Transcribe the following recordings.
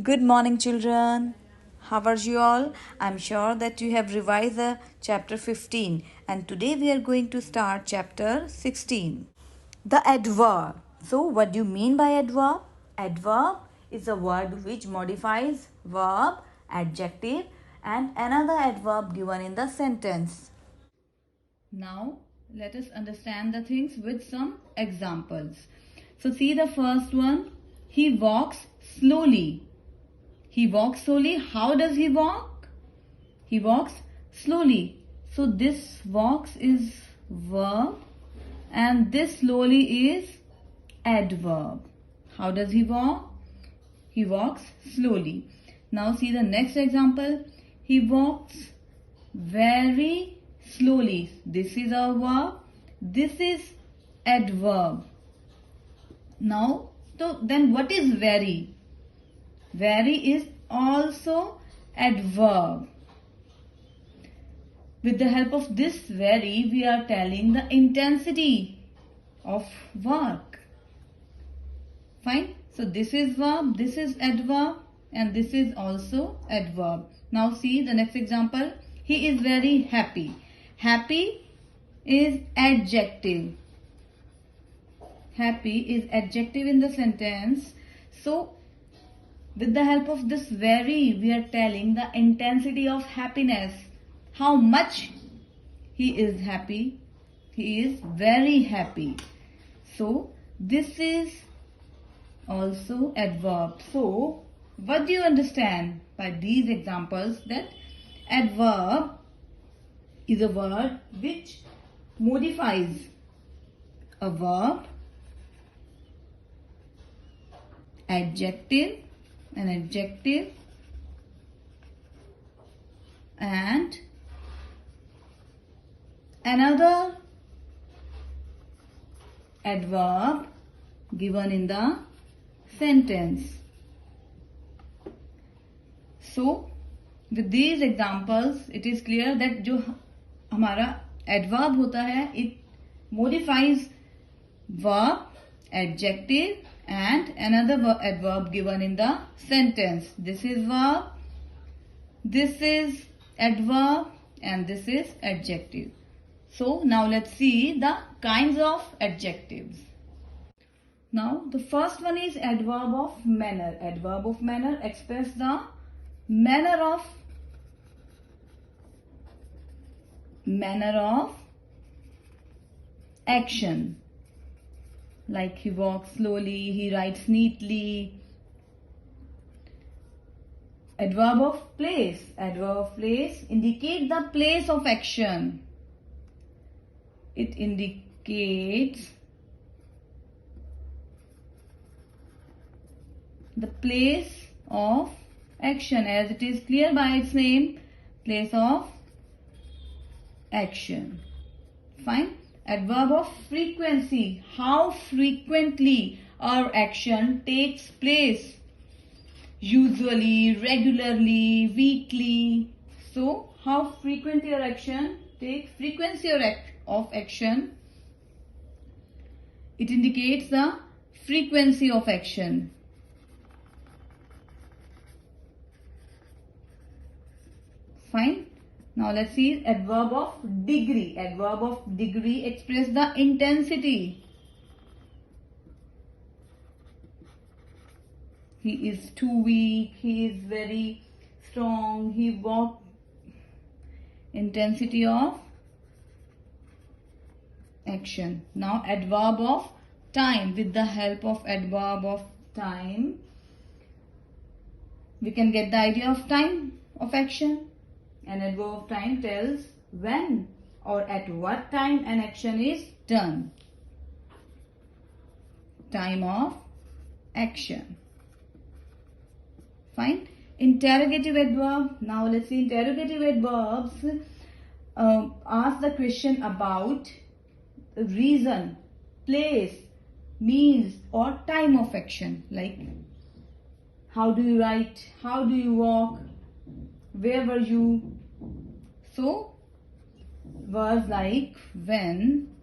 Good morning, children. How are you all? I'm sure that you have revised the chapter 15, and today we are going to start chapter 16. The adverb. So, what do you mean by adverb? Adverb is a word which modifies verb, adjective, and another adverb given in the sentence. Now, let us understand the things with some examples. So, see the first one. He walks slowly. He walks slowly. How does he walk? He walks slowly. So this walks is verb and this slowly is adverb. How does he walk? He walks slowly. Now see the next example. He walks very slowly. This is a verb. This is adverb. Now, so then what is very? Very is also adverb. With the help of this very, we are telling the intensity of work. Fine. So this is verb, this is adverb, and this is also adverb. Now see the next example. He is very happy. Happy is adjective. Happy is adjective in the sentence. So with the help of this very, we are telling the intensity of happiness. How much he is happy. He is very happy. So, this is also adverb. So, what do you understand by these examples? That adverb is a word which modifies a verb, adjective, an adjective, and another adverb given in the sentence. So, with these examples, it is clear that जो हमारा adverb होता है, it modifies verb, adjective, and another adverb given in the sentence. This is verb, this is adverb, and this is adjective. So now let's see the kinds of adjectives. Now the first one is adverb of manner. Adverb of manner express the manner of action. Like he walks slowly, he writes neatly. Adverb of place. Adverb of place indicate the place of action. It indicates the place of action, as it is clear by its name, place of action. Fine. Adverb of frequency. How frequently our action takes place. Usually, regularly, weekly. So, how frequently our action takes, frequency of action. It indicates the frequency of action. Fine. Now let's see adverb of degree. Adverb of degree express the intensity. He is too weak. He is very strong. He walked. Intensity of action. Now adverb of time. With the help of adverb of time, we can get the idea of time of action. An adverb of time tells when or at what time an action is done. Time of action. Fine. Interrogative adverb. Now let's see interrogative adverbs. Ask the question about reason, place, means, or time of action. Like how do you write? How do you walk? Where were you? So, words like when,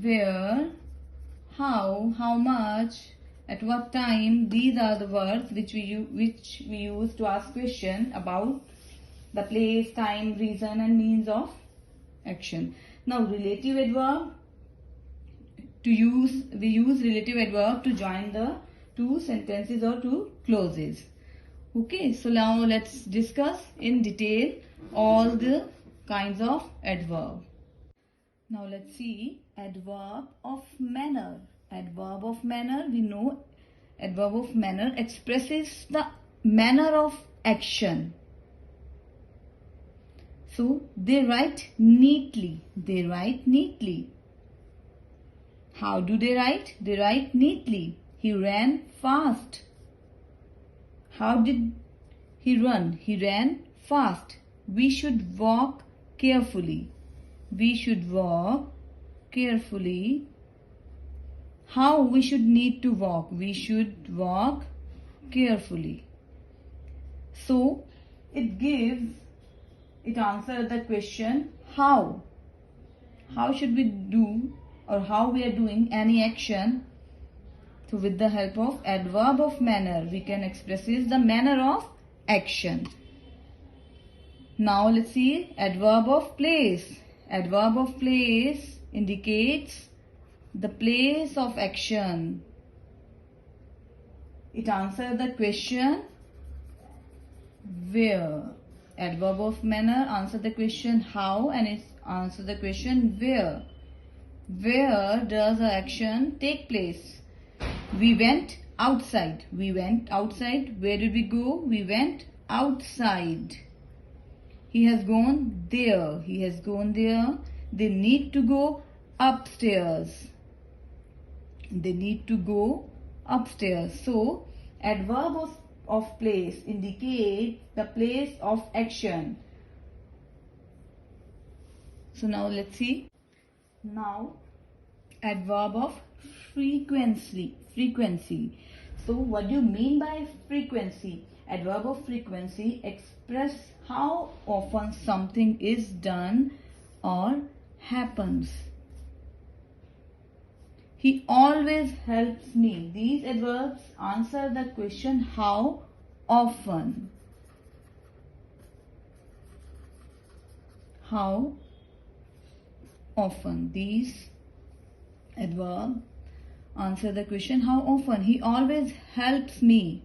where, how much, At what time? These are the words which we use to ask question about the place, time, reason and means of action. Now relative adverb, we use relative adverb to join the two sentences or two clauses. Okay, so now let's discuss in detail all the kinds of adverb. Now let's see adverb of manner. Adverb of manner, we know adverb of manner expresses the manner of action. So they write neatly. They write neatly. How do they write? They write neatly. He ran fast. How did he run? He ran fast. We should walk carefully. We should walk carefully. How we should need to walk? We should walk carefully. So it answers the question how. How should we do or how we are doing any action. So with the help of adverb of manner, we can express the manner of action. Now let's see adverb of place. Adverb of place indicates the place of action. It answers the question where. Adverb of manner answers the question how and it answers the question where. Where does the action take place? We went outside. We went outside. Where did we go? We went outside. He has gone there. He has gone there. They need to go upstairs. They need to go upstairs. So, adverb of place indicates the place of action. So now let's see. Now, adverb of frequency. So what do you mean by frequency? Adverb of frequency express how often something is done or happens. He always helps me. These adverbs answer the question how often. How often. These adverbs answer the question how often. He always helps me.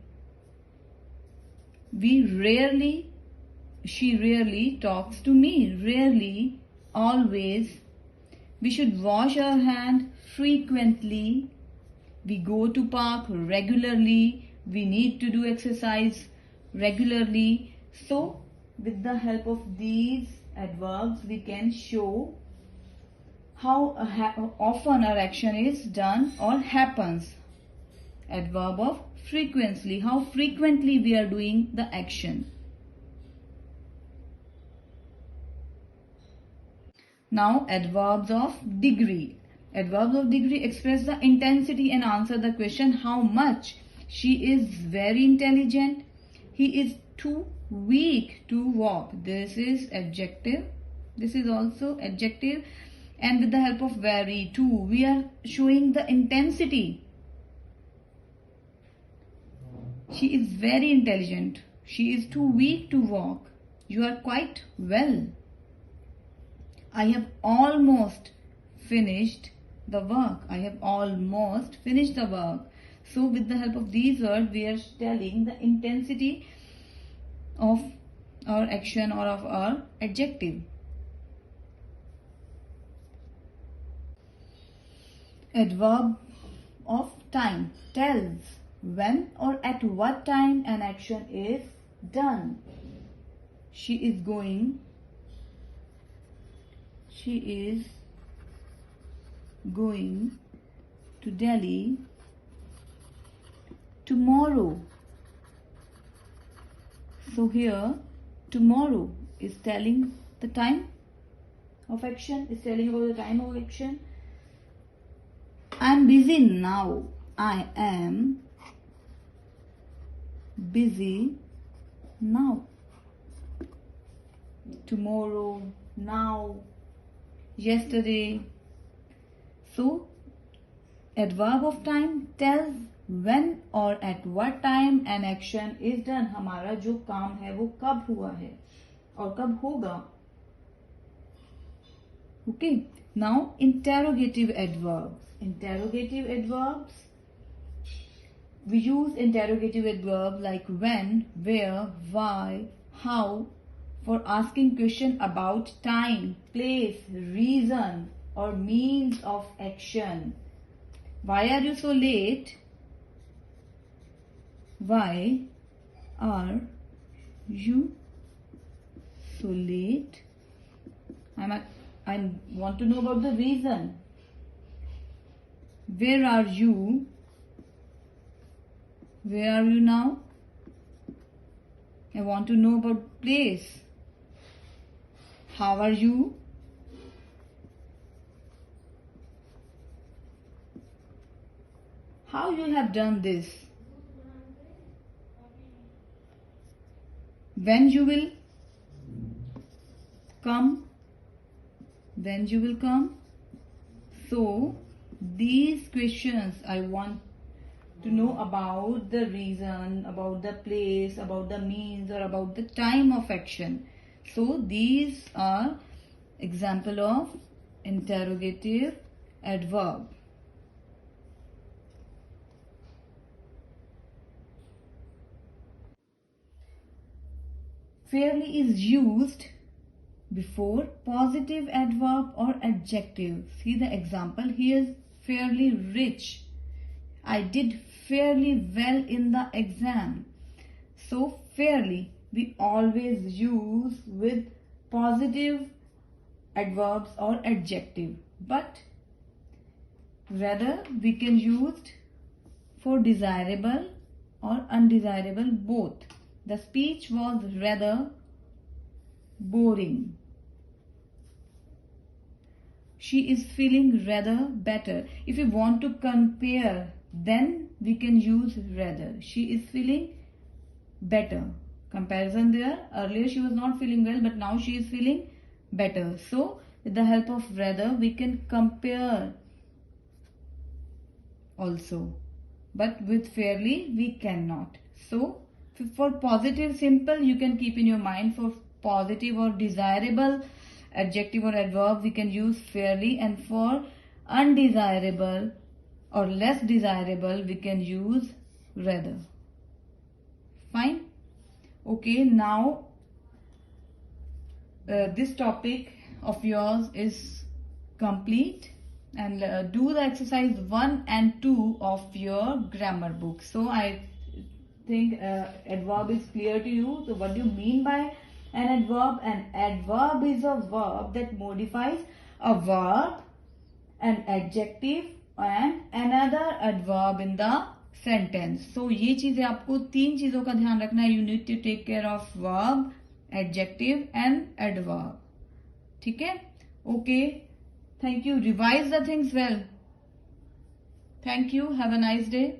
She rarely talks to me. Rarely, always. We should wash our hands frequently. We go to park regularly. We need to do exercise regularly. So, with the help of these adverbs, we can show how often our action is done or happens. Adverb of frequency, how frequently we are doing the action. Now adverbs of degree. Adverbs of degree express the intensity and answer the question how much. She is very intelligent. He is too weak to walk. This is adjective. This is also adjective. And with the help of very, too, we are showing the intensity. She is very intelligent. She is too weak to walk. You are quite well. I have almost finished the work. I have almost finished the work. So with the help of these words, we are telling the intensity of our action or of our adjective. Adverb of time tells when or at what time an action is done. She is going to Delhi tomorrow. So here tomorrow is telling the time of action, is telling about the time of action. I am busy now. I am busy now. Tomorrow, now, yesterday. So, adverb of time tells when or at what time an action is done. हमारा जो काम है वो कब हुआ है और कब होगा. Okay, now interrogative adverbs. Interrogative adverbs, we use interrogative adverbs like when, where, why, how for asking question about time, place, reason or means of action. Why are you so late? Why are you so late? I want to know about the reason. Where are you? Where are you now? I want to know about place. How are you? How you have done this? When you will come? When you will come? So these questions I want to know about the reason, about the place, about the means or about the time of action. So these are example of interrogative adverb. Fairly is used before positive adverb or adjective. See the example. He is fairly rich. I did fairly well in the exam. So fairly we always use with positive adverbs or adjective, but rather we can use for desirable or undesirable both. The speech was rather boring. She is feeling rather better. If we want to compare, then we can use rather. She is feeling better. Comparison there. Earlier she was not feeling well, but now she is feeling better. So with the help of rather we can compare also. But with fairly we cannot. So for positive simple you can keep in your mind, for positive or desirable adjective or adverb we can use fairly, and for undesirable or less desirable we can use rather. Fine. Okay, now this topic of yours is complete, and do the exercise 1 and 2 of your grammar book. So I think adverb is clear to you. So what do you mean by an adverb? An adverb is a verb that modifies a verb, an adjective and another adverb in the sentence. So ये चीजें आपको 3 चीजों का ध्यान रखना है. You need to take care of verb, adjective and adverb. ठीक है? Okay. Thank you. Revise the things well. Thank you. Have a nice day.